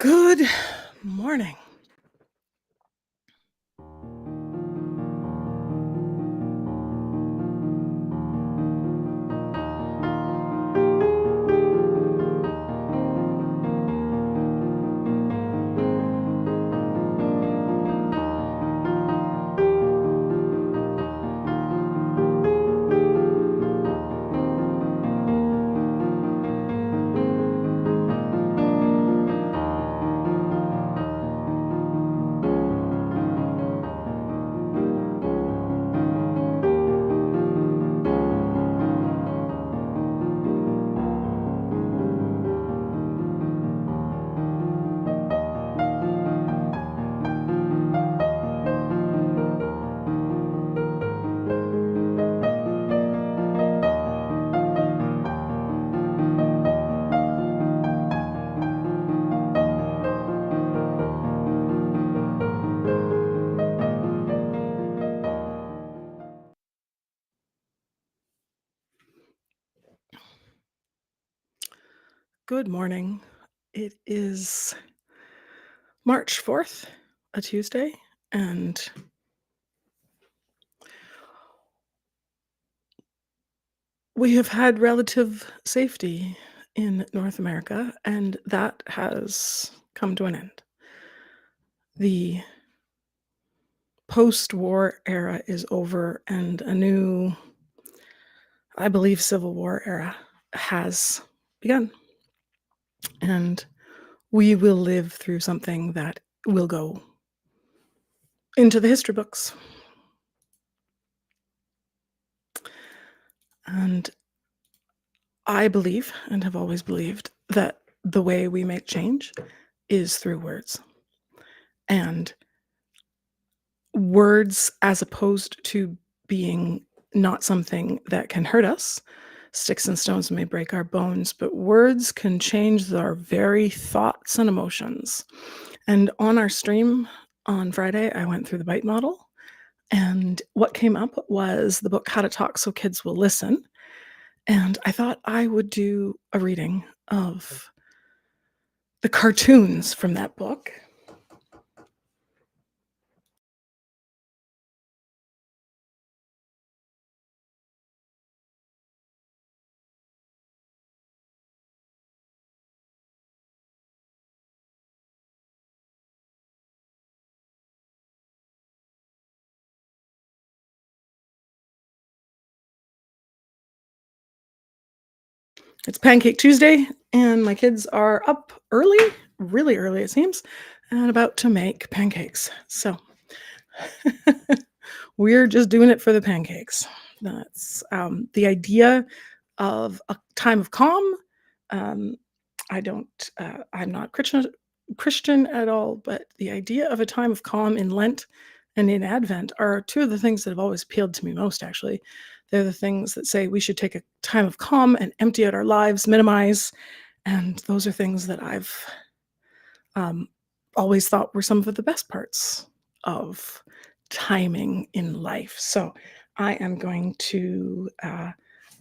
Good morning. Good morning. It is March 4th, a Tuesday, and we have had relative safety in North America, and that has come to an end. The post-war era is over, and a new, I believe, Civil War era has begun. And we will live through something that will go into the history books. And I believe, and have always believed, that the way we make change is through words. And words, as opposed to being not something that can hurt us, sticks and stones may break our bones, but words can change our very thoughts and emotions. And on our stream on Friday, I went through the BITE model, and what came up was the book How to Talk So Kids Will Listen. And I thought I would do a reading of the cartoons from that book. It's Pancake Tuesday, and my kids are up early, really early it seems, and about to make pancakes. So we're just doing it for the pancakes. That's the idea of a time of calm. Um, I'm not Christian at all, but the idea of a time of calm in Lent and in Advent are two of the things that have always appealed to me most, actually. They're the things that say we should take a time of calm and empty out our lives, minimize. And those are things that I've um, always thought were some of the best parts of timing in life. So I am going to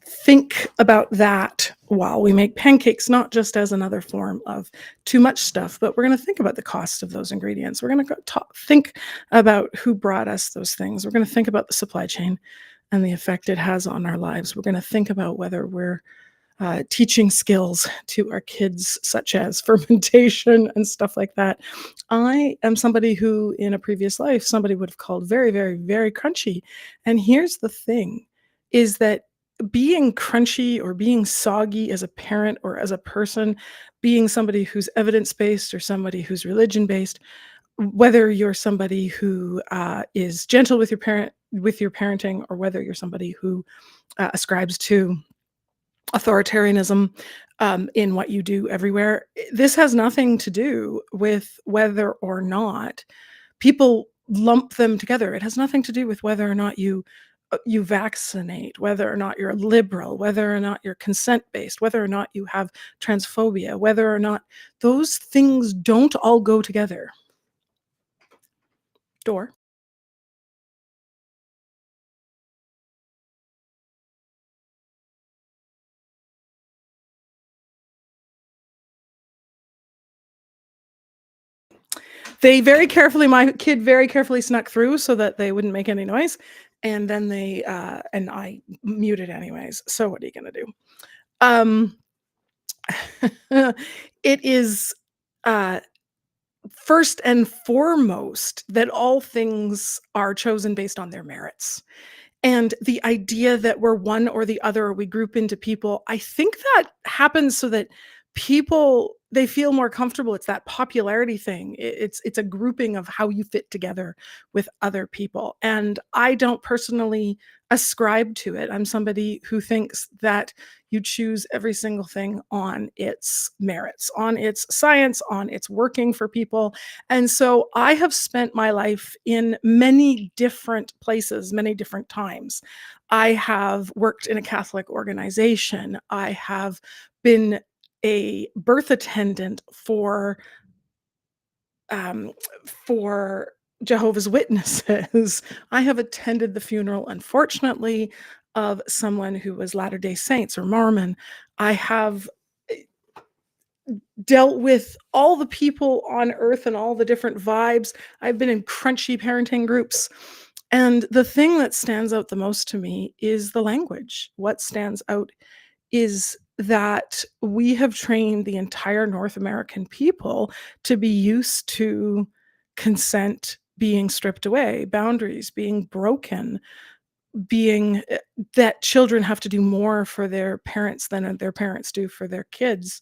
think about that while we make pancakes, not just as another form of too much stuff, but we're going to think about the cost of those ingredients. We're going to think about who brought us those things. We're going to think about the supply chain and the effect it has on our lives. We're going to think about whether we're teaching skills to our kids, such as fermentation and stuff like that. I am somebody who, in a previous life, somebody would have called very, very, very crunchy. And here's the thing, is that being crunchy or being soggy as a parent or as a person, being somebody who's evidence-based or somebody who's religion-based, whether you're somebody who is gentle with your parenting, or whether you're somebody who ascribes to authoritarianism in what you do everywhere. This has nothing to do with whether or not people lump them together. It has nothing to do with whether or not you vaccinate, whether or not you're liberal, whether or not you're consent based, whether or not you have transphobia, whether or not those things don't all go together. Door. My kid very carefully snuck through so that they wouldn't make any noise, and then and I muted anyways, so what are you gonna do? Um, it is, uh, first and foremost that all things are chosen based on their merits. And the idea that we're one or the other, or we group into people, I think that happens so that people, they feel more comfortable. It's that popularity thing. It's a grouping of how you fit together with other people. And I don't personally ascribe to it. I'm somebody who thinks that you choose every single thing on its merits, on its science, on its working for people. And so I have spent my life in many different places, many different times. I have worked in a Catholic organization. I have been a birth attendant um, for Jehovah's Witnesses. I have attended the funeral, unfortunately, of someone who was Latter-day Saints or Mormon. I have dealt with all the people on earth and all the different vibes. I've been in crunchy parenting groups. And the thing that stands out the most to me is the language. What stands out is that we have trained the entire North American people to be used to consent being stripped away, boundaries being broken, being that children have to do more for their parents than their parents do for their kids.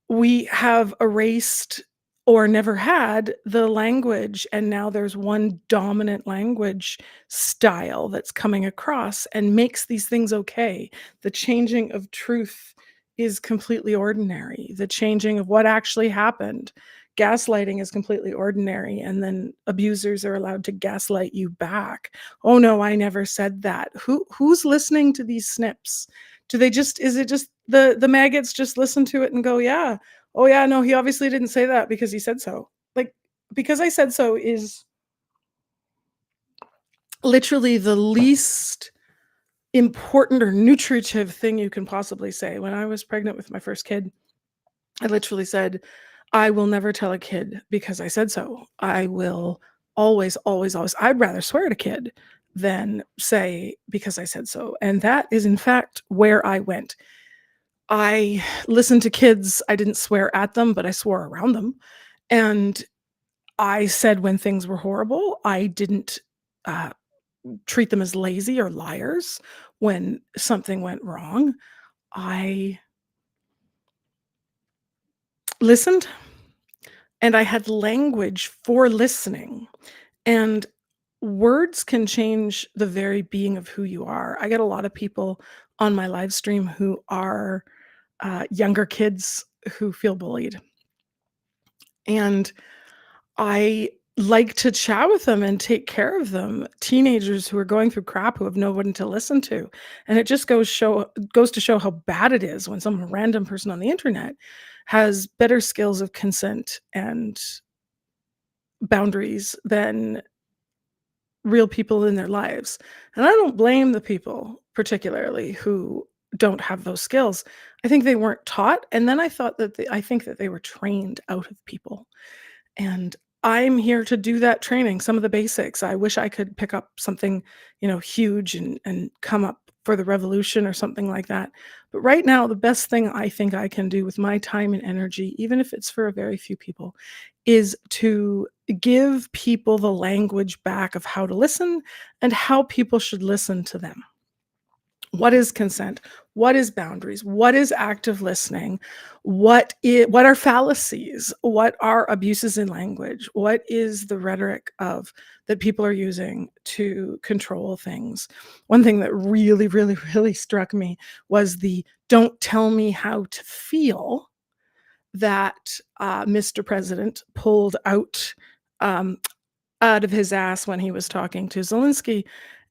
We have erased or never had the language, and now there's one dominant language style that's coming across and makes these things okay. The changing of truth is completely ordinary. The changing of what actually happened. Gaslighting is completely ordinary, and then abusers are allowed to gaslight you back. Oh no, I never said that. Who's listening to these snips? Do they just, is it just the maggots just listen to it and go, yeah, oh yeah, no, he obviously didn't say that because he said so. Like, because I said so is literally the least important or nutritive thing you can possibly say. When I was pregnant with my first kid, I literally said, I will never tell a kid because I said so. I will always, always, always, I'd rather swear at a kid than say because I said so. And that is in fact where I went. I listened to kids. I didn't swear at them, but I swore around them. And I said when things were horrible, I didn't uh, treat them as lazy or liars when something went wrong. I listened and I had language for listening. And words can change the very being of who you are. I get a lot of people on my live stream who are younger kids who feel bullied. And I like to chat with them and take care of them. Teenagers who are going through crap who have no one to listen to. And it just goes to show how bad it is when some random person on the internet has better skills of consent and boundaries than real people in their lives. And I don't blame the people particularly who don't have those skills. I think they weren't taught, and then I think that they were trained out of people. And I'm here to do that training, some of the basics. I wish I could pick up something, huge and come up for the revolution or something like that. But right now, the best thing I think I can do with my time and energy, even if it's for a very few people, is to give people the language back of how to listen and how people should listen to them. What is consent? What is boundaries? What is active listening? What are fallacies? What are abuses in language? What is the rhetoric of that people are using to control things? One thing that really, really, really struck me was the "don't tell me how to feel" that Mr. President pulled um, out of his ass when he was talking to Zelensky.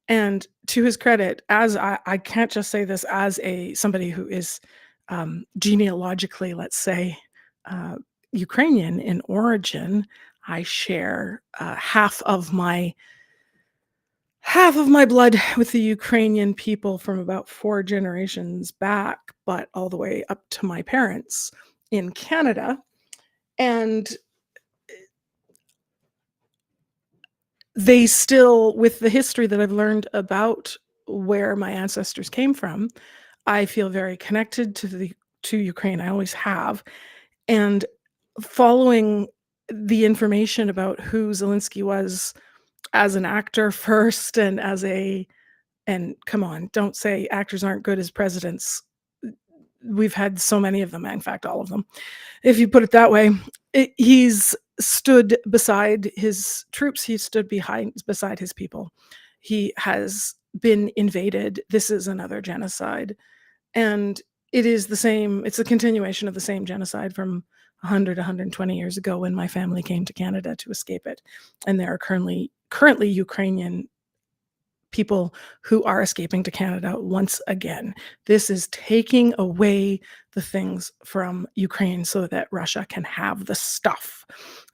And to his credit, as I can't just say this as somebody who is genealogically, let's say, uh, Ukrainian in origin. I share half of my blood with the Ukrainian people from about 4 generations back, but all the way up to my parents in Canada. And they still, with the history that I've learned about where my ancestors came from, I feel very connected to Ukraine. I always have. And following the information about who Zelensky was as an actor first and as a and come on, don't say actors aren't good as presidents. We've had so many of them, in fact, all of them. If you put it that way, he's stood beside his troops, he stood beside his people. He has been invaded. This is another genocide. And it is the same, it's a continuation of the same genocide from 100, 120 years ago when my family came to Canada to escape it. And there are currently Ukrainian people who are escaping to Canada once again. This is taking away the things from Ukraine so that Russia can have the stuff.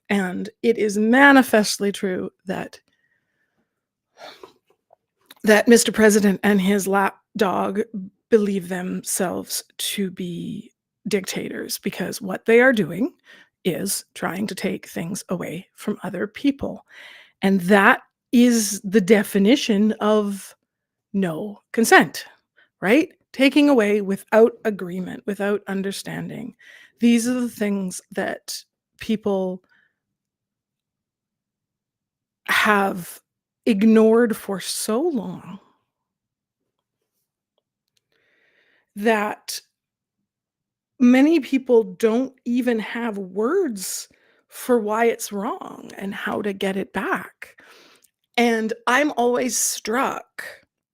And it is manifestly true that Mr. President and his lapdog believe themselves to be dictators, because what they are doing is trying to take things away from other people. And that is the definition of no consent, right? Taking away without agreement, without understanding. These are the things that people have ignored for so long that many people don't even have words for why it's wrong and how to get it back. And I'm always struck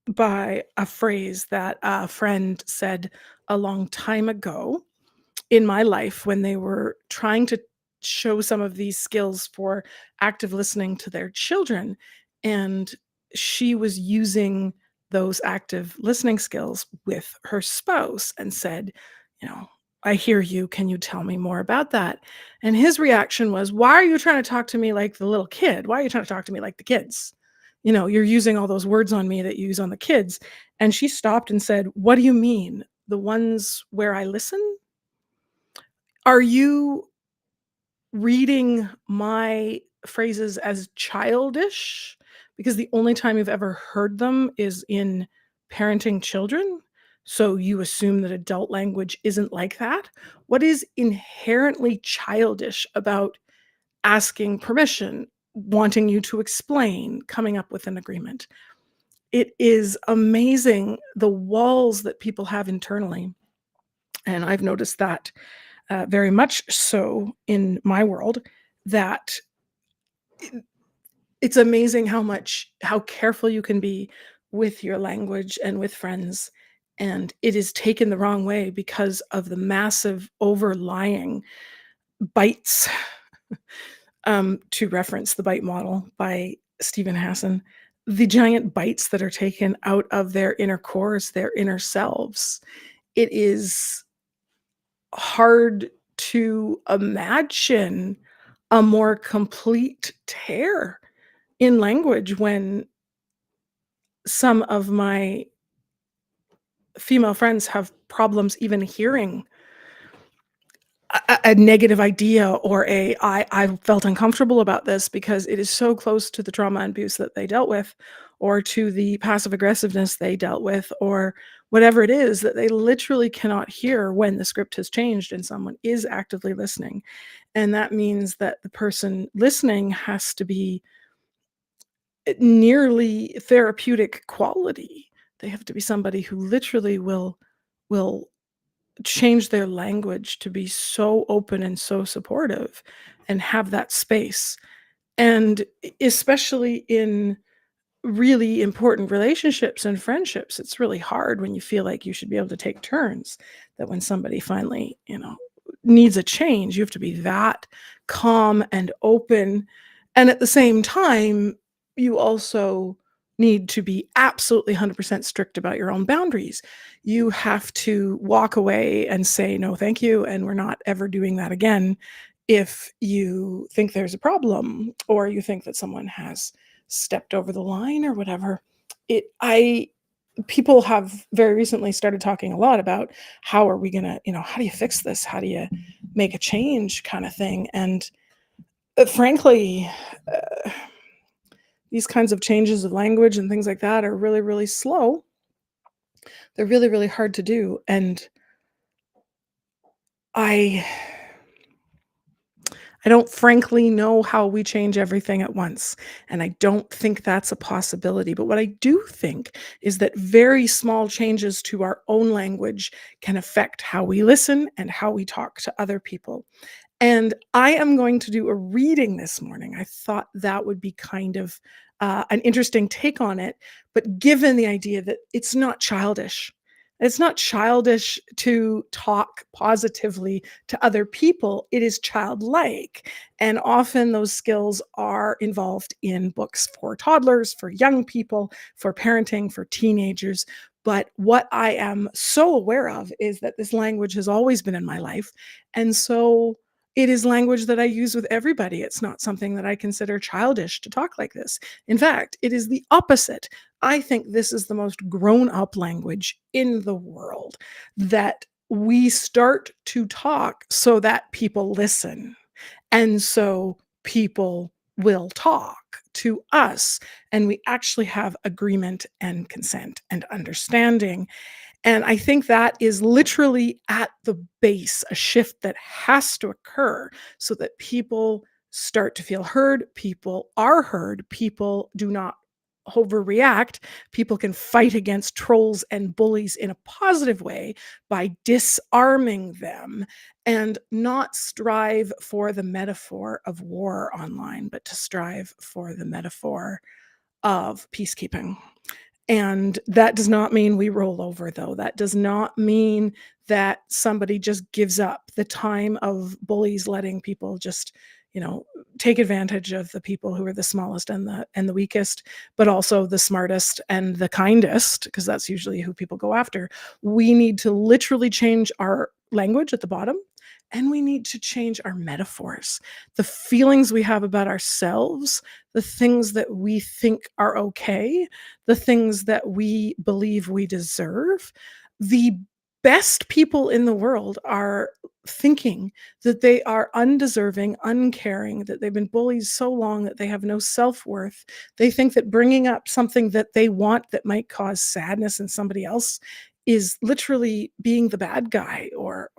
by a phrase that a friend said a long time ago in my life when they were trying to show some of these skills for active listening to their children. And she was using those active listening skills with her spouse and said, you know, I hear you. Can you tell me more about that? And his reaction was, why are you trying to talk to me like the little kid? Why are you trying to talk to me like the kids? You know, you're using all those words on me that you use on the kids. And she stopped and said, what do you mean? The ones where I listen? Are you reading my phrases as childish because the only time you've ever heard them is in parenting children? So you assume that adult language isn't like that? What is inherently childish about asking permission, wanting you to explain, coming up with an agreement? It is amazing the walls that people have internally. And I've noticed that very much so in my world, that it's amazing how careful you can be with your language and with friends, and it is taken the wrong way because of the massive overlying bites, to reference the bite model by Stephen Hassan, the giant bites that are taken out of their inner cores, their inner selves. It is hard to imagine a more complete tear in language when some of my female friends have problems even hearing a negative idea or I felt uncomfortable about this because it is so close to the trauma and abuse that they dealt with, or to the passive aggressiveness they dealt with, or whatever it is, that they literally cannot hear when the script has changed and someone is actively listening. And that means that the person listening has to be nearly therapeutic quality. They have to be somebody who literally will change their language to be so open and so supportive and have that space. And especially in really important relationships and friendships, it's really hard when you feel like you should be able to take turns, that when somebody finally, needs a change, you have to be that calm and open. And at the same time, you also need to be absolutely 100% strict about your own boundaries. You have to walk away and say, no, thank you. And we're not ever doing that again. If you think there's a problem or you think that someone has stepped over the line or whatever, people have very recently started talking a lot about how are we going to, how do you fix this? How do you make a change kind of thing? And frankly, uh, these kinds of changes of language and things like that are really, really slow. They're really, really hard to do, and I I don't frankly know how we change everything at once, and I don't think that's a possibility. But what I do think is that very small changes to our own language can affect how we listen and how we talk to other people. And I am going to do a reading this morning. I thought that would be kind of an interesting take on it, but given the idea that it's not childish to talk positively to other people, it is childlike. And often those skills are involved in books for toddlers, for young people, for parenting, for teenagers. But what I am so aware of is that this language has always been in my life. And so it is language that I use with everybody. It's not something that I consider childish to talk like this. In fact, it is the opposite. I think this is the most grown up language in the world, that we start to talk so that people listen. And so people will talk to us, and we actually have agreement and consent and understanding. And I think that is literally at the base, a shift that has to occur so that people start to feel heard, people are heard, people do not overreact, people can fight against trolls and bullies in a positive way by disarming them, and not strive for the metaphor of war online, but to strive for the metaphor of peacekeeping. And that does not mean we roll over, though. That does not mean that somebody just gives up. The time of bullies letting people just, you know, take advantage of the people who are the smallest and the weakest, but also the smartest and the kindest, because that's usually who people go after. We need to literally change our language at the bottom, and we need to change our metaphors. The feelings we have about ourselves, the things that we think are okay, the things that we believe we deserve. The best people in the world are thinking that they are undeserving, uncaring, that they've been bullied so long that they have no self-worth. They think that bringing up something that they want that might cause sadness in somebody else is literally being the bad guy, or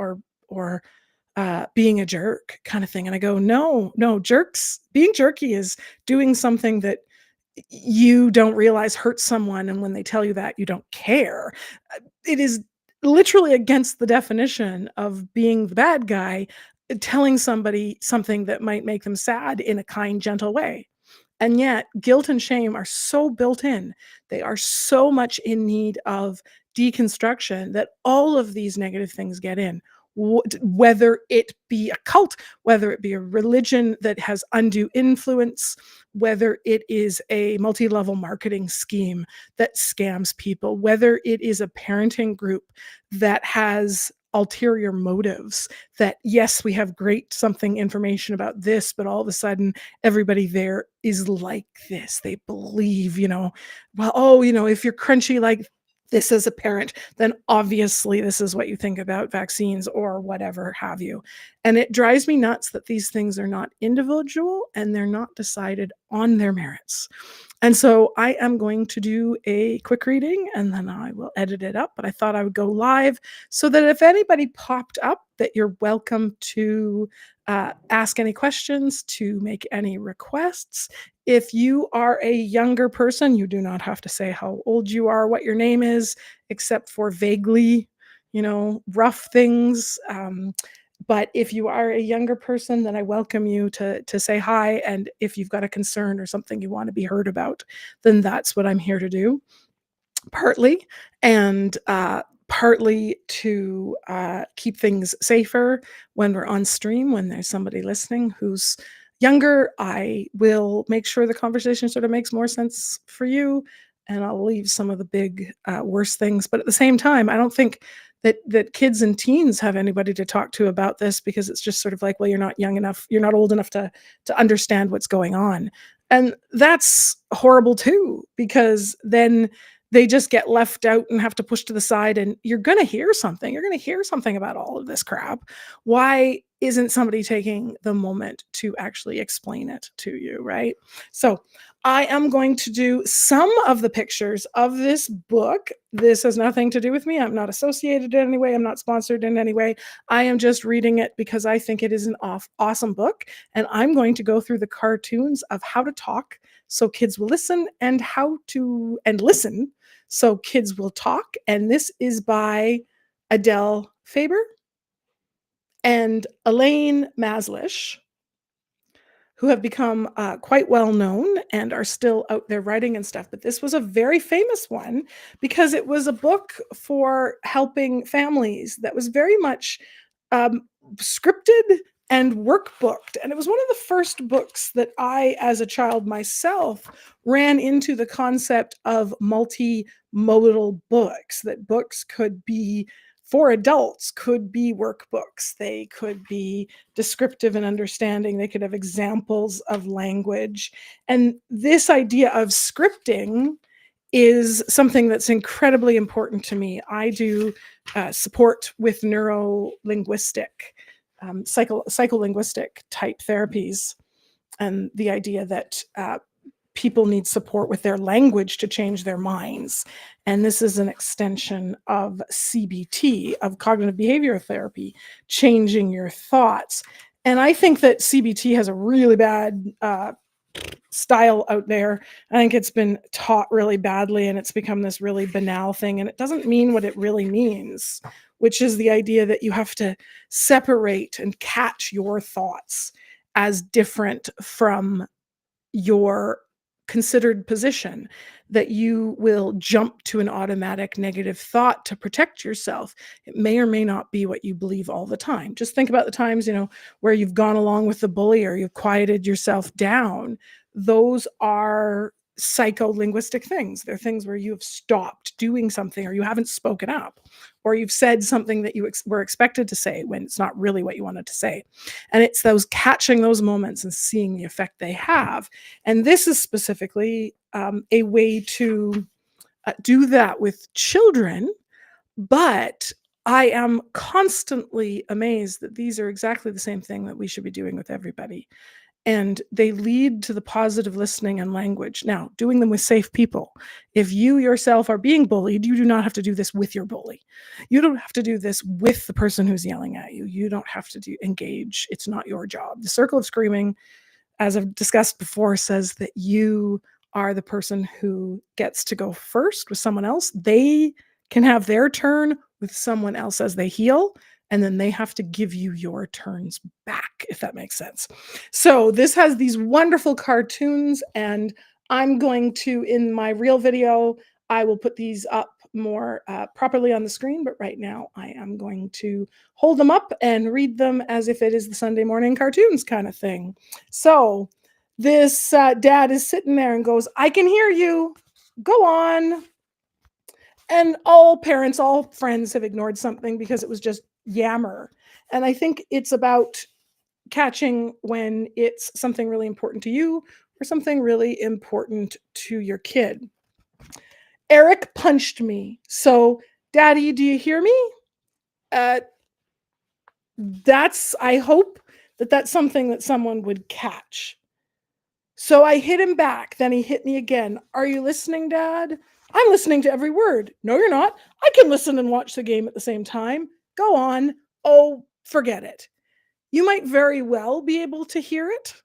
being a jerk kind of thing. And I go, no, no, being jerky is doing something that you don't realize hurts someone. And when they tell you that, you don't care. It is literally against the definition of being the bad guy, telling somebody something that might make them sad in a kind, gentle way. And yet, guilt and shame are so built in. They are so much in need of deconstruction that all of these negative things get in. Whether it be a cult, whether it be a religion that has undue influence, whether it is a multi level marketing scheme that scams people, whether it is a parenting group that has ulterior motives, that yes, we have great something information about this, but all of a sudden everybody there is like this. They believe, well, oh, if you're crunchy like this as a parent, then obviously this is what you think about vaccines or whatever have you. And it drives me nuts that these things are not individual and they're not decided on their merits. And so I am going to do a quick reading and then I will edit it up. But I thought I would go live so that if anybody popped up, that you're welcome to ask any questions, to make any requests. If you are a younger person, you do not have to say how old you are, what your name is, except for vaguely, rough things. But if you are a younger person, then I welcome you to say hi. And if you've got a concern or something you want to be heard about, then that's what I'm here to do. Partly, and partly to keep things safer when we're on stream, when there's somebody listening who's younger. I will make sure the conversation sort of makes more sense for you, and I'll leave some of the big worse things. But at the same time, I don't think that kids and teens have anybody to talk to about this, because it's just sort of like, well, you're not young enough, you're not old enough to understand what's going on. And that's horrible too, because then they just get left out and have to push to the side, and you're going to hear something. You're going to hear something about all of this crap. Why isn't somebody taking the moment to actually explain it to you, right? So I am going to do some of the pictures of this book. This has nothing to do with me. I'm not associated in any way. I'm not sponsored in any way. I am just reading it because I think it is an awesome book. And I'm going to go through the cartoons of how to talk so kids will listen, and how to listen so kids will talk. And this is by Adele Faber and Elaine Maslish, who have become quite well known and are still out there writing and stuff. But this was a very famous one because it was a book for helping families that was very much um, scripted and workbooked. And it was one of the first books that I, as a child myself, ran into the concept of multimodal books, that books could be for adults, could be workbooks, they could be descriptive and understanding, they could have examples of language. And this idea of scripting is something that's incredibly important to me. I do support with neuro-linguistic, psycholinguistic type therapies, and the idea that people need support with their language to change their minds. And this is an extension of CBT, of cognitive behavioral therapy, changing your thoughts. And I think that CBT has a really bad style out there. I think it's been taught really badly, and it's become this really banal thing, and it doesn't mean what it really means, which is the idea that you have to separate and catch your thoughts as different from your considered position, that you will jump to an automatic negative thought to protect yourself. It may or may not be what you believe all the time. Just think about the times, where you've gone along with the bully or you've quieted yourself down. Those are psycholinguistic things. They're things where you've stopped doing something, or you haven't spoken up, or you've said something that you were expected to say when it's not really what you wanted to say. And it's those catching those moments and seeing the effect they have. And this is specifically a way to do that with children. But I am constantly amazed that these are exactly the same thing that we should be doing with everybody. And they lead to the positive listening and language. Now, doing them with safe people. If you yourself are being bullied, you do not have to do this with your bully. You don't have to do this with the person who's yelling at you. You don't have to engage. It's not your job. The circle of screaming, as I've discussed before, says that you are the person who gets to go first with someone else. They can have their turn with someone else as they heal, and then they have to give you your turns back, if that makes sense. So this has these wonderful cartoons, and I'm going to, in my real video, I will put these up more properly on the screen, but right now I am going to hold them up and read them as if it is the Sunday morning cartoons kind of thing. So this dad is sitting there and goes, "I can hear you. Go on." And all parents, all friends have ignored something because it was just yammer. And I think it's about catching when it's something really important to you or something really important to your kid. Eric punched me. So, Daddy, do you hear me? Uh, I hope that that's something that someone would catch. So I hit him back. Then he hit me again. "Are you listening, Dad?" "I'm listening to every word." "No, you're not. I can listen and watch the game at the same time." "Go on." "Oh, forget it." You might very well be able to hear it,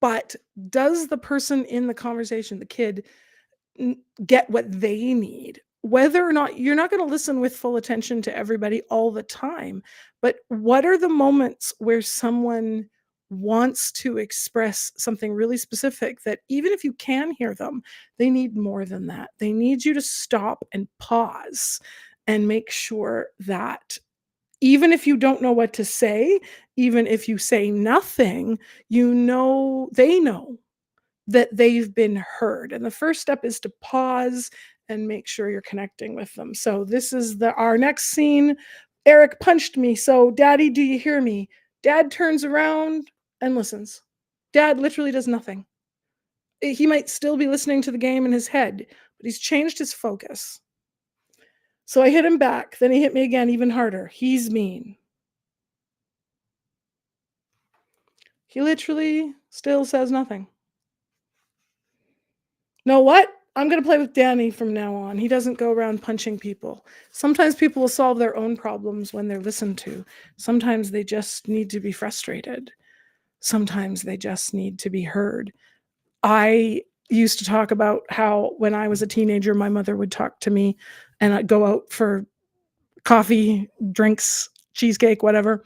but does the person in the conversation, the kid, get what they need? Whether or not you're not going to listen with full attention to everybody all the time, but what are the moments where someone wants to express something really specific that even if you can hear them, they need more than that. They need you to stop and pause and make sure that even if you don't know what to say, even if you say nothing, they know that they've been heard. And the first step is to pause and make sure you're connecting with them. So this is our next scene. Eric punched me. So, "Daddy, do you hear me?" Dad turns around and listens. Dad literally does nothing. He might still be listening to the game in his head, but he's changed his focus. So I hit him back. Then he hit me again, even harder. He's mean. He literally still says nothing. Know what? I'm gonna play with Danny from now on. He doesn't go around punching people. Sometimes people will solve their own problems when they're listened to. Sometimes they just need to be frustrated. Sometimes they just need to be heard. I used to talk about how when I was a teenager, my mother would talk to me and I'd go out for coffee, drinks, cheesecake, whatever,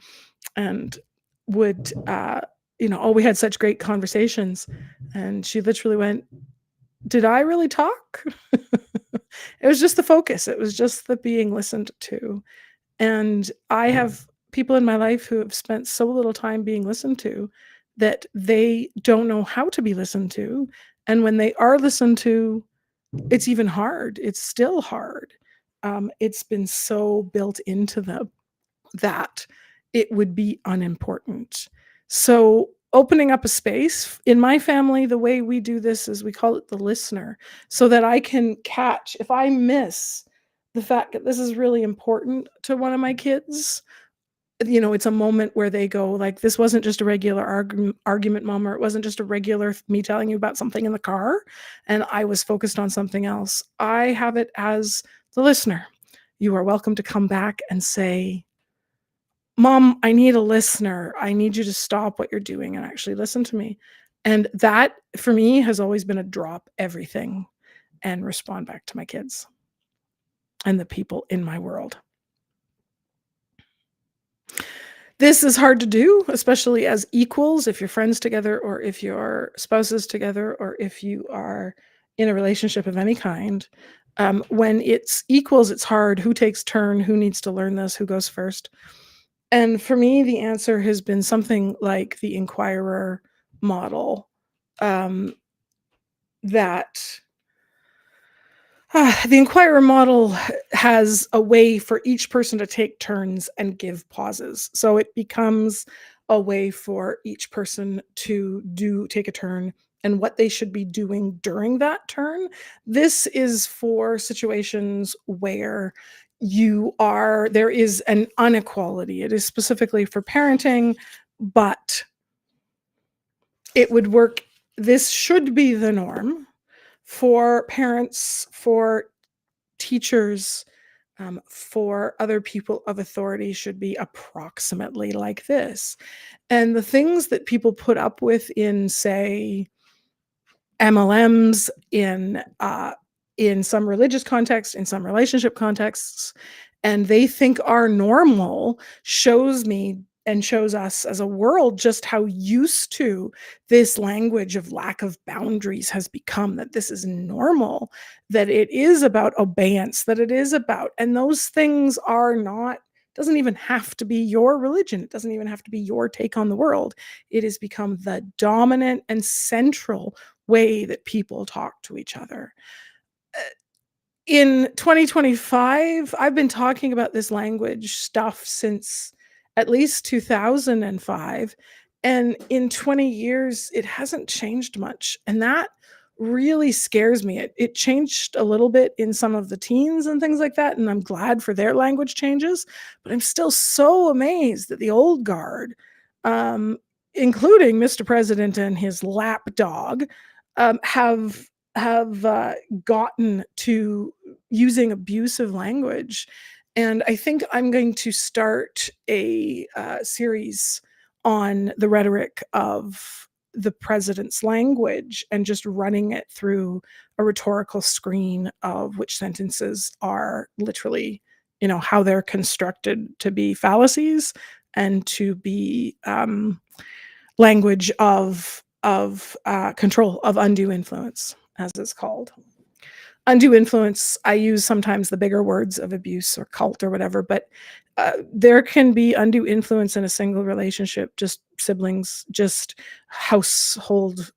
and would, oh, we had such great conversations. And she literally went, did I really talk? It was just the focus. It was just the being listened to. And I have people in my life who have spent so little time being listened to that they don't know how to be listened to. And when they are listened to, it's even hard. It's still hard. It's been so built into them that it would be unimportant. So opening up a space in my family, the way we do this is we call it the listener, so that I can catch if I miss the fact that this is really important to one of my kids. It's a moment where they go like, this wasn't just a regular argument, mom, or it wasn't just a regular me telling you about something in the car and I was focused on something else. I have it as the listener. You are welcome to come back and say, Mom, I need a listener. I need you to stop what you're doing and actually listen to me. And that for me has always been a drop everything and respond back to my kids and the people in my world. This is hard to do, especially as equals, if you're friends together or if you're spouses together or if you are in a relationship of any kind. When it's equals, it's hard. Who takes turn? Who needs to learn this? Who goes first? And for me, the answer has been something like the Inquirer model, that the Inquirer model has a way for each person to take turns and give pauses. So it becomes a way for each person to take a turn and what they should be doing during that turn. This is for situations where there is an inequality. It is specifically for parenting, but it would work. This should be the norm for parents, for teachers, for other people of authority should be approximately like this. And the things that people put up with in, say, MLMs, in some religious contexts, in some relationship contexts, and they think are normal, shows me and shows us as a world just how used to this language of lack of boundaries has become, that this is normal, that it is about obeyance, that it is about, and those things are not, doesn't even have to be your religion. It doesn't even have to be your take on the world. It has become the dominant and central way that people talk to each other. In 2025, I've been talking about this language stuff since at least 2005. And in 20 years, it hasn't changed much. And that really scares me. It changed a little bit in some of the teens and things like that. And I'm glad for their language changes. But I'm still so amazed that the old guard, um, including Mr. President and his lap dog, have gotten to using abusive language. And I think I'm going to start a series on the rhetoric of the president's language and just running it through a rhetorical screen of which sentences are literally, how they're constructed to be fallacies and to be language of control, of undue influence, as it's called. Undue influence, I use sometimes the bigger words of abuse or cult or whatever, but there can be undue influence in a single relationship, just siblings, just household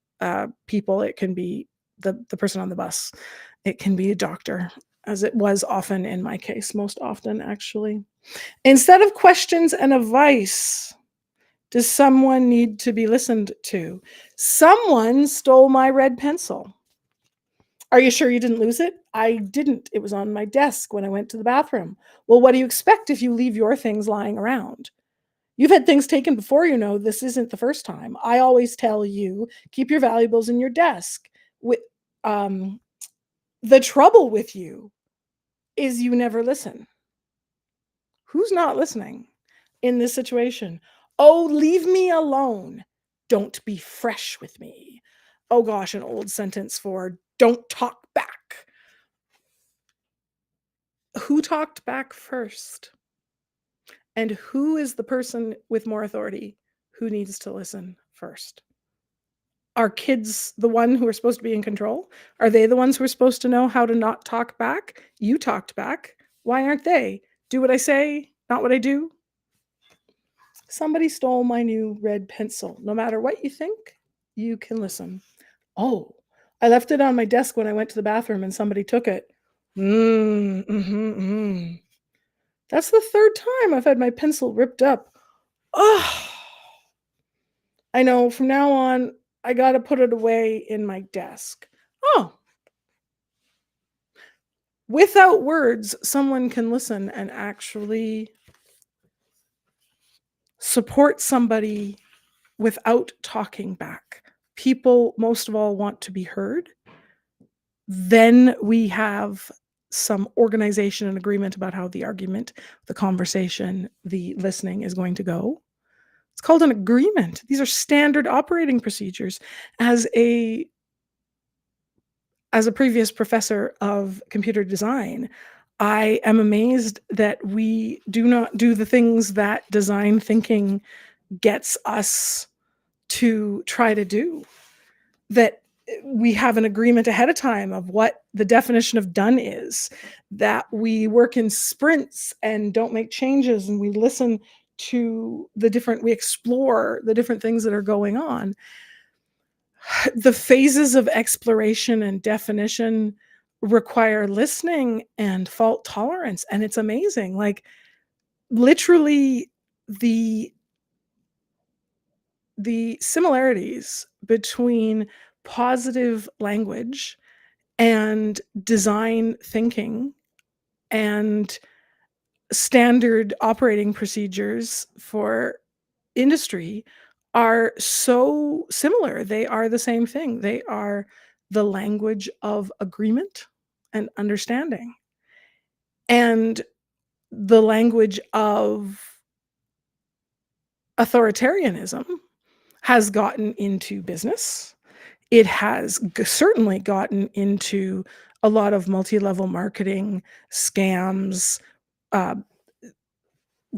people. It can be the person on the bus. It can be a doctor, as it was often in my case, most often actually. Instead of questions and advice, does someone need to be listened to? Someone stole my red pencil. Are you sure you didn't lose it? I didn't. It was on my desk when I went to the bathroom. Well, what do you expect if you leave your things lying around? You've had things taken before, this isn't the first time. I always tell you, keep your valuables in your desk. Um, the trouble with you is you never listen. Who's not listening in this situation? "Oh, leave me alone. Don't be fresh with me." Oh gosh, an old sentence for "don't talk back." Who talked back first? And who is the person with more authority who needs to listen first? Are kids the one who are supposed to be in control? Are they the ones who are supposed to know how to not talk back? You talked back. Why aren't they? Do what I say, not what I do. Somebody stole my new red pencil. No matter what you think, you can listen. Oh, I left it on my desk when I went to the bathroom and somebody took it. Mm. That's the third time I've had my pencil ripped up. Oh, I know from now on, I got to put it away in my desk. Oh, without words, someone can listen and actually support somebody without talking back. People, most of all, want to be heard. Then we have some organization and agreement about how the argument, the conversation, the listening is going to go. It's called an agreement. These are standard operating procedures. As a as a previous professor of computer design, I am amazed that we do not do the things that design thinking gets us to try to do. That we have an agreement ahead of time of what the definition of done is, that we work in sprints and don't make changes, and we listen to we explore the different things that are going on. The phases of exploration and definition require listening and fault tolerance, and it's amazing. Like, literally, the similarities between positive language and design thinking and standard operating procedures for industry are so similar. They are the same thing. They are the language of agreement and understanding, and the language of authoritarianism has gotten into business. It has certainly gotten into a lot of multi-level marketing scams, uh,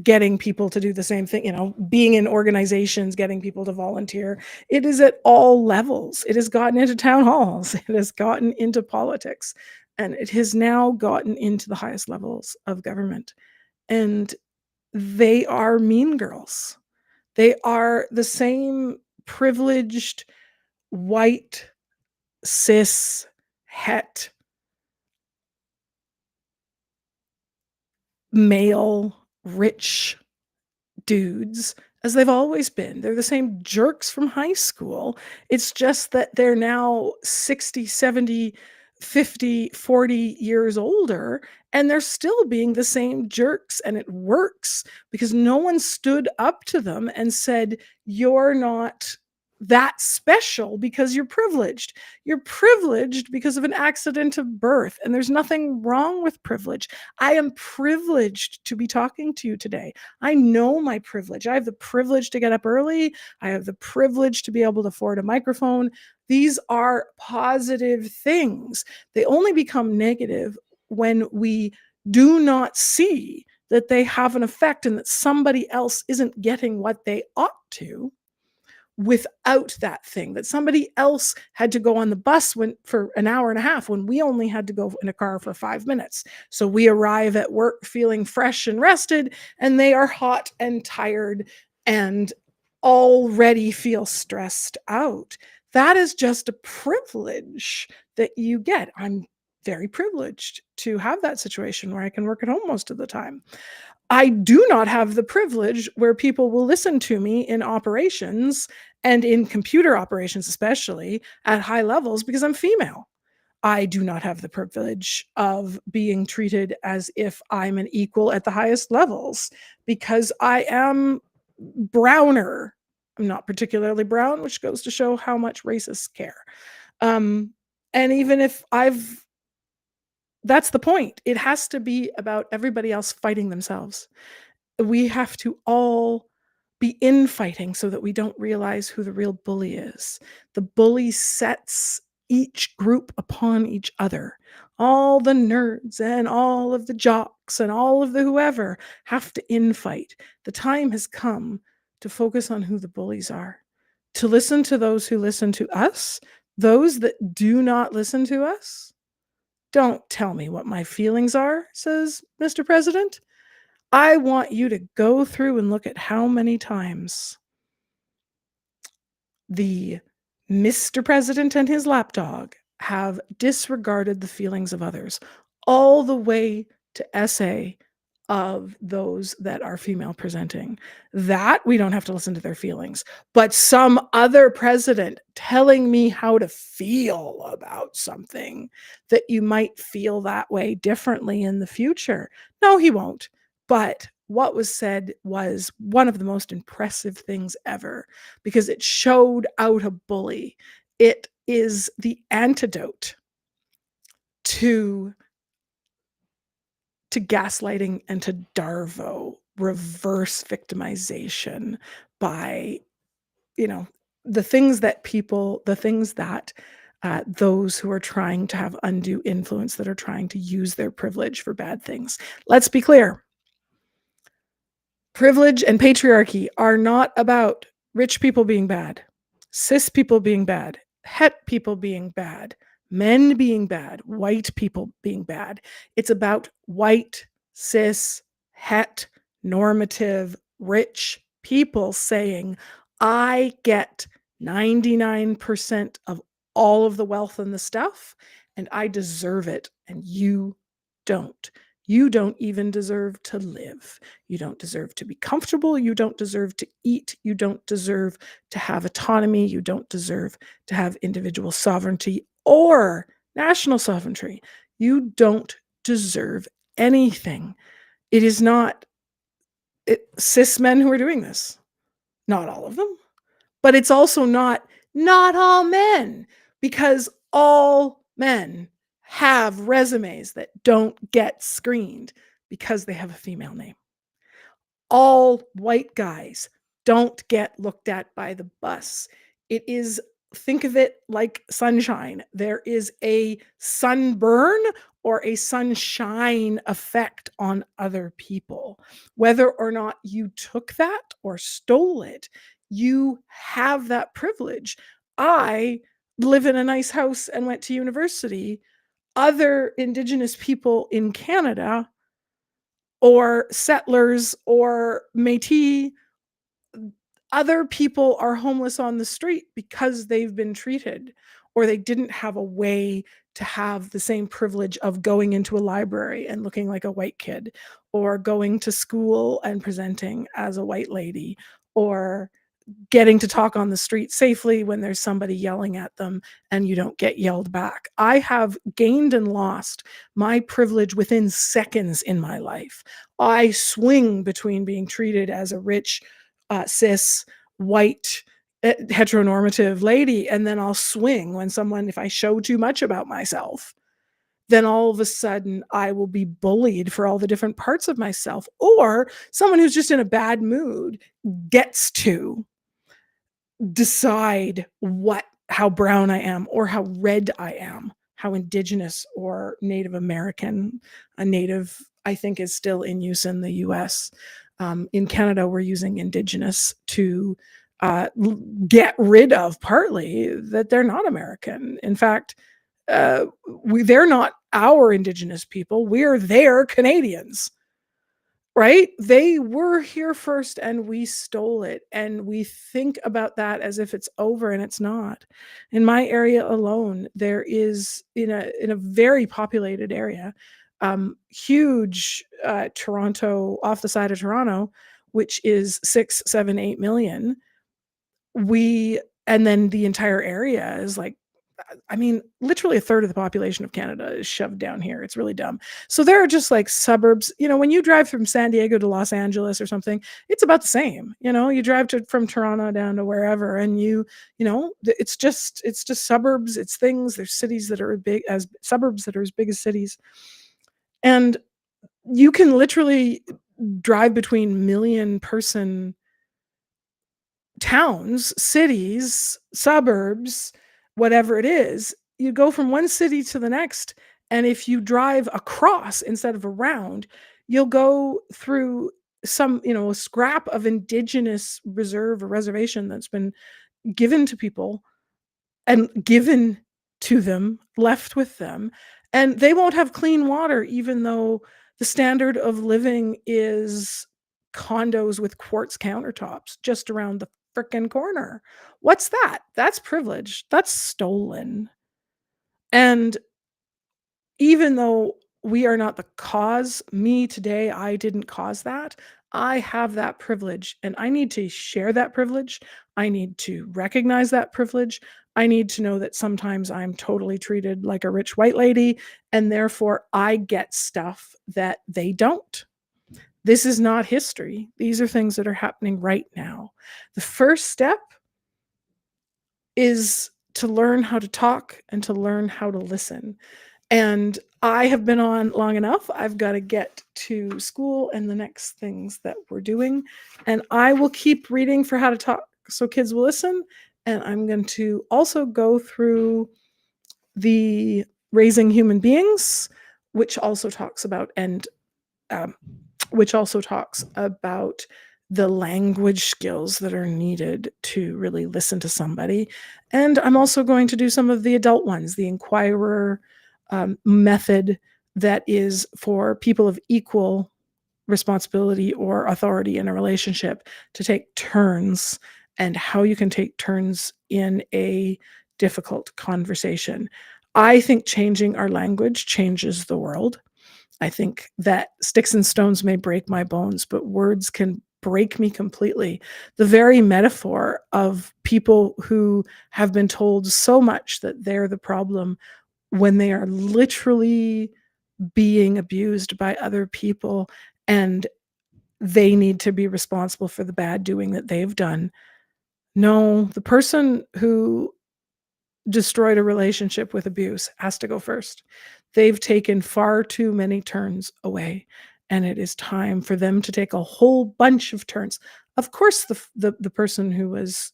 getting people to do the same thing, being in organizations, getting people to volunteer. It is at all levels. It has gotten into town halls. It has gotten into politics, and it has now gotten into the highest levels of government. And they are mean girls. They are the same privileged, white, cis, het, male, rich dudes as they've always been. They're the same jerks from high school. It's just that they're now 60, 70, 50, 40 years older, and they're still being the same jerks, and it works because no one stood up to them and said, "You're not that special because you're privileged. You're privileged because of an accident of birth, and there's nothing wrong with privilege. I am privileged to be talking to you today. I know my privilege. I have the privilege to get up early. I have the privilege to be able to afford a microphone." These are positive things. They only become negative when we do not see that they have an effect and that somebody else isn't getting what they ought to without that thing, that somebody else had to go on the bus for an hour and a half when we only had to go in a car for 5 minutes. So we arrive at work feeling fresh and rested, and they are hot and tired and already feel stressed out. That is just a privilege that you get. I'm very privileged to have that situation where I can work at home most of the time. I do not have the privilege where people will listen to me in operations, and in computer operations, especially at high levels, because I'm female. I do not have the privilege of being treated as if I'm an equal at the highest levels because I am browner. I'm not particularly brown, which goes to show how much racists care. Um, And even if I've that's the point. It has to be about everybody else fighting themselves. We have to all be infighting so that we don't realize who the real bully is. The bully sets each group upon each other. All the nerds and all of the jocks and all of the whoever have to infight. The time has come to focus on who the bullies are, to listen to those who listen to us, those that do not listen to us. Don't tell me what my feelings are, says Mr. President. I want you to go through and look at how many times the Mr. President and his lapdog have disregarded the feelings of others, all the way to essay of those that are female presenting. That we don't have to listen to their feelings, but some other president telling me how to feel about something, that you might feel that way differently in the future. No, he won't. But what was said was one of the most impressive things ever, because it showed out a bully. It is the antidote to gaslighting and to Darvo, reverse victimization by, you know, the things that those who are trying to have undue influence, that are trying to use their privilege for bad things. Let's be clear. Privilege and patriarchy are not about rich people being bad, cis people being bad, het people being bad, men being bad, white people being bad. It's about white, cis, het, normative, rich people saying, I get 99% of all of the wealth and the stuff, and I deserve it, and you don't. You don't even deserve to live. You don't deserve to be comfortable. You don't deserve to eat. You don't deserve to have autonomy. You don't deserve to have individual sovereignty or national sovereignty. You don't deserve anything. It is not cis men who are doing this. Not all of them. But it's also not all men, because all men have resumes that don't get screened because they have a female name. All white guys don't get looked at by the bus. It is, think of it like sunshine. There is a sunburn or a sunshine effect on other people. Whether or not you took that or stole it, you have that privilege. I live in a nice house and went to university. Other Indigenous people in Canada, or settlers, or Métis, other people are homeless on the street because they've been treated, or they didn't have a way to have the same privilege of going into a library and looking like a white kid, or going to school and presenting as a white lady, or getting to talk on the street safely when there's somebody yelling at them and you don't get yelled back. I have gained and lost my privilege within seconds in my life. I swing between being treated as a rich, cis, white, heteronormative lady, and then I'll swing when if I show too much about myself, then all of a sudden I will be bullied for all the different parts of myself. Or someone who's just in a bad mood gets to decide how brown I am, or how red I am, how Indigenous or Native American. A Native, I think, is still in use in the US. In Canada, we're using Indigenous to get rid of partly that they're not American. In fact, they're not our Indigenous people. We're their Canadians. Right? They were here first and we stole it, and we think about that as if it's over, and it's not. In my area alone, there is, in a very populated area, huge, Toronto, off the side of Toronto, which is 6, 7, 8 million. And then the entire area is like I mean, literally a third of the population of Canada is shoved down here. It's really dumb. So there are just like suburbs. When you drive from San Diego to Los Angeles or something, it's about the same. You drive from Toronto down to wherever, and it's just suburbs. It's things. There's cities that are big as suburbs that are as big as cities, and you can literally drive between million person towns, cities, suburbs, whatever it is. You go from one city to the next, and if you drive across instead of around, you'll go through a scrap of indigenous reserve or reservation that's been given to people and given to them, left with them, and they won't have clean water even though the standard of living is condos with quartz countertops just around the frickin' corner. What's that? That's privilege. That's stolen. And even though we are not the cause, me today, I didn't cause that. I have that privilege and I need to share that privilege. I need to recognize that privilege. I need to know that sometimes I'm totally treated like a rich white lady and therefore I get stuff that they don't. This is not history. These are things that are happening right now. The first step is to learn how to talk and to learn how to listen. And I have been on long enough. I've got to get to school and the next things that we're doing. And I will keep reading for how to talk so kids will listen. And I'm going to also go through the Raising Human Beings, which also talks about the language skills that are needed to really listen to somebody. And I'm also going to do some of the adult ones, the inquirer method that is for people of equal responsibility or authority in a relationship to take turns, and how you can take turns in a difficult conversation. I think changing our language changes the world. I think that sticks and stones may break my bones, but words can break me completely. The very metaphor of people who have been told so much that they're the problem when they are literally being abused by other people and they need to be responsible for the bad doing that they've done. No, the person who destroyed a relationship with abuse has to go first. They've taken far too many turns away, and it is time for them to take a whole bunch of turns. Of course, the person who was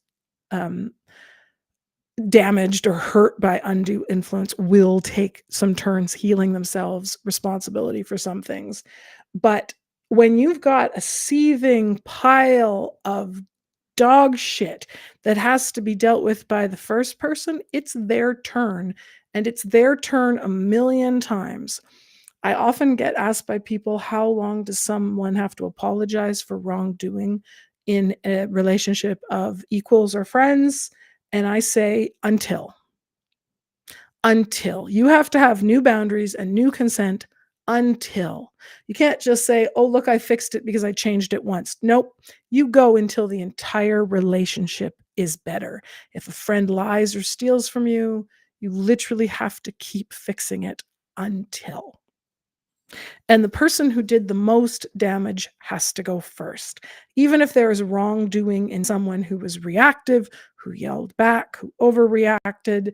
damaged or hurt by undue influence will take some turns healing themselves, responsibility for some things. But when you've got a seething pile of dog shit that has to be dealt with by the first person, it's their turn, and it's their turn a million times. I often get asked by people, how long does someone have to apologize for wrongdoing in a relationship of equals or friends? And I say, until you have to have new boundaries and new consent. Until you can't just say, oh, look, I fixed it because I changed it once. Nope. You go until the entire relationship is better. If a friend lies or steals from you, you literally have to keep fixing it until. And the person who did the most damage has to go first. Even if there is wrongdoing in someone who was reactive, who yelled back, who overreacted,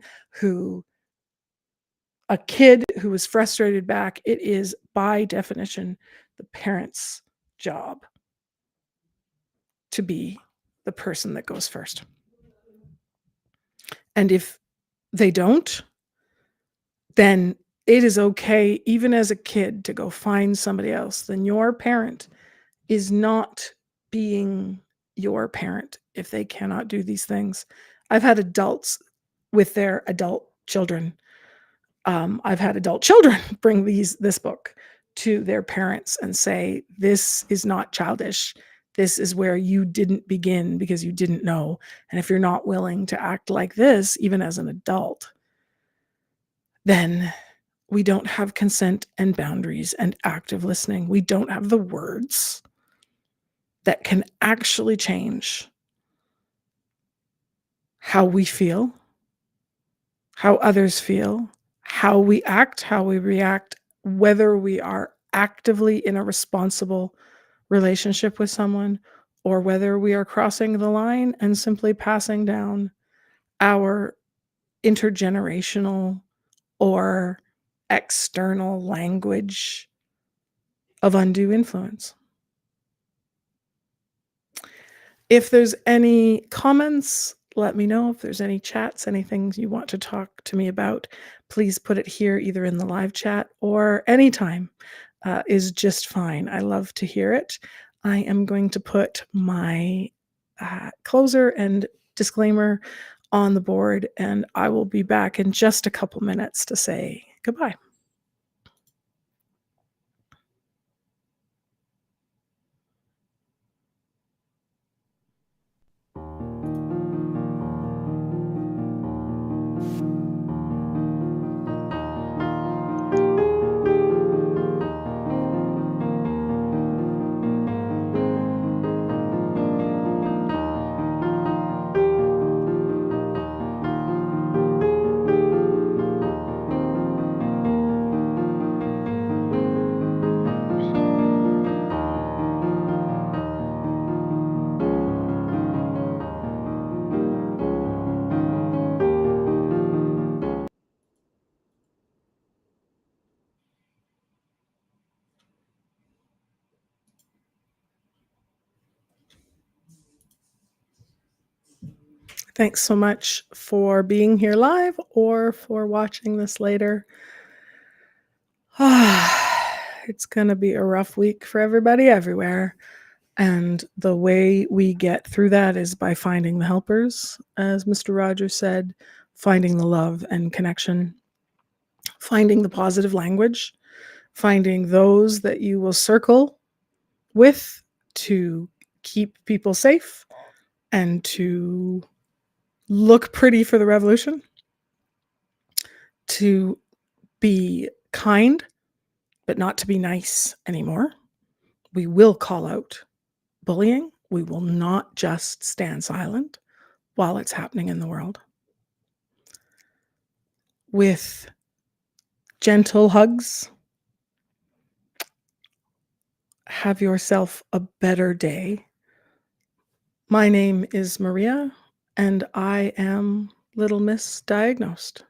a kid who was frustrated back, it is by definition the parent's job to be the person that goes first. And if they don't, then it is okay, even as a kid, to go find somebody else. Then your parent is not being your parent if they cannot do these things. I've had adults with their adult children. I've had adult children bring this book to their parents and say, this is not childish. This is where you didn't begin because you didn't know. And if you're not willing to act like this, even as an adult, then we don't have consent and boundaries and active listening. We don't have the words that can actually change how we feel how others feel, how we act, how we react, whether we are actively in a responsible relationship with someone or whether we are crossing the line and simply passing down our intergenerational or external language of undue influence. If there's any comments, let me know. If there's any chats, anything you want to talk to me about, please put it here either in the live chat or anytime is just fine. I love to hear it. I am going to put my closer and disclaimer on the board, and I will be back in just a couple minutes to say goodbye. Thanks so much for being here live or for watching this later. It's going to be a rough week for everybody everywhere. And the way we get through that is by finding the helpers, as Mr. Rogers said, finding the love and connection, finding the positive language, finding those that you will circle with to keep people safe and to look pretty for the revolution, to be kind, but not to be nice anymore. We will call out bullying. We will not just stand silent while it's happening in the world. With gentle hugs, have yourself a better day. My name is Maria, and I am Little Miss Diagnosed.